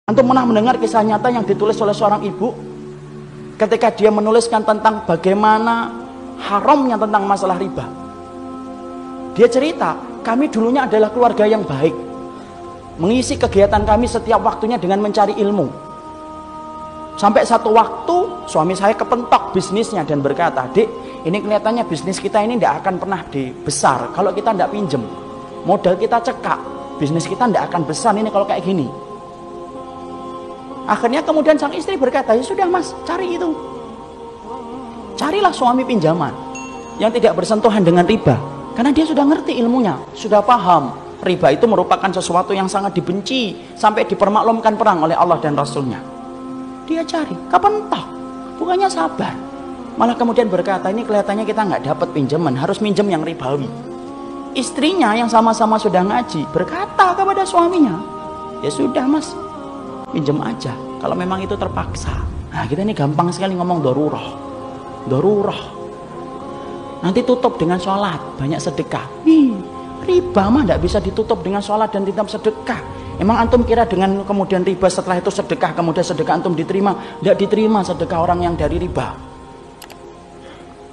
Antum pernah mendengar kisah nyata yang ditulis oleh seorang ibu ketika dia menuliskan tentang bagaimana haramnya tentang masalah riba. Dia cerita, kami dulunya adalah keluarga yang baik, mengisi kegiatan kami setiap waktunya dengan mencari ilmu. Sampai satu waktu suami saya kepentok bisnisnya dan berkata, "Dek, ini kelihatannya bisnis kita ini tidak akan pernah besar kalau kita tidak pinjem. Modal kita cekak, bisnis kita tidak akan besar ini kalau kayak gini." Akhirnya kemudian sang istri berkata, "Ya sudah mas, cari itu. Carilah suami pinjaman yang tidak bersentuhan dengan riba." Karena dia sudah ngerti ilmunya, sudah paham. Riba itu merupakan sesuatu yang sangat dibenci, sampai dipermaklumkan perang oleh Allah dan Rasulnya. Dia cari, kapan toh? Bukannya sabar. Malah kemudian berkata, ini kelihatannya kita nggak dapat pinjaman, harus minjem yang ribawi. Istrinya yang sama-sama sudah ngaji, berkata kepada suaminya, "Ya sudah mas, pinjam aja kalau memang itu terpaksa." Nah kita ini gampang sekali ngomong darurah. Nanti tutup dengan sholat, banyak sedekah. Riba mah tidak bisa ditutup dengan sholat dan tetap sedekah. Emang antum kira dengan kemudian riba setelah itu sedekah, kemudian sedekah antum diterima? Tidak diterima sedekah orang yang dari riba.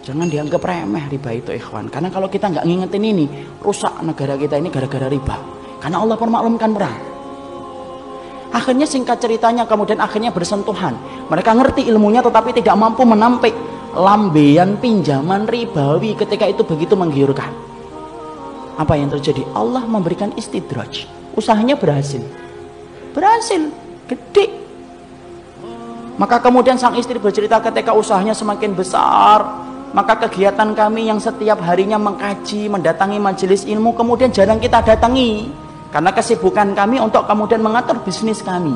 Jangan dianggap remeh riba itu ikhwan. Karena kalau kita nggak ngingetin ini, rusak negara kita ini gara-gara riba. Karena Allah permaklumkan perang. Akhirnya singkat ceritanya kemudian akhirnya bersentuhan. Mereka ngerti ilmunya tetapi tidak mampu menampik lambean pinjaman ribawi ketika itu begitu menggiurkan. Apa yang terjadi? Allah memberikan istidraj. Usahanya berhasil, gede. Maka kemudian sang istri bercerita ketika usahanya semakin besar, maka kegiatan kami yang setiap harinya mengkaji, mendatangi majelis ilmu kemudian jarang kita datangi. Karena kesibukan kami untuk kemudian mengatur bisnis kami.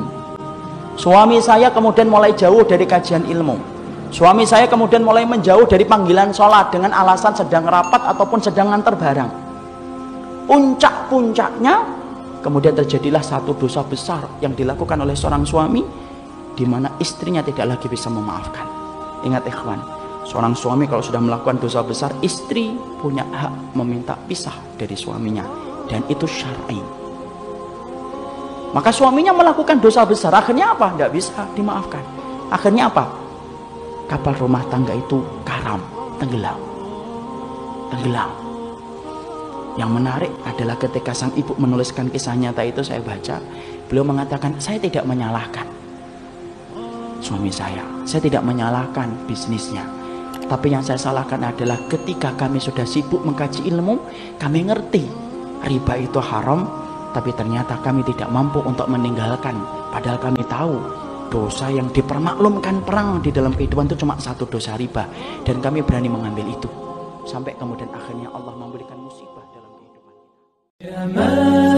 Suami saya kemudian mulai jauh dari kajian ilmu. Suami saya kemudian mulai menjauh dari panggilan sholat dengan alasan sedang rapat ataupun sedang nganter barang. Puncak-puncaknya kemudian terjadilah satu dosa besar yang dilakukan oleh seorang suami, di mana istrinya tidak lagi bisa memaafkan. Ingat ikhwan, seorang suami kalau sudah melakukan dosa besar, istri punya hak meminta pisah dari suaminya, dan itu syar'i. Maka suaminya melakukan dosa besar, akhirnya apa? Tidak bisa dimaafkan. Akhirnya apa? Kapal rumah tangga itu karam, tenggelam. Yang menarik adalah ketika sang ibu menuliskan kisah nyata itu, saya baca, beliau mengatakan, saya tidak menyalahkan suami saya tidak menyalahkan bisnisnya, tapi yang saya salahkan adalah ketika kami sudah sibuk mengkaji ilmu, kami ngerti riba itu haram, tapi ternyata kami tidak mampu untuk meninggalkan, padahal kami tahu dosa yang dipermaklumkan perang di dalam kehidupan itu cuma satu dosa riba, dan kami berani mengambil itu, sampai kemudian akhirnya Allah memberikan musibah dalam kehidupan kita.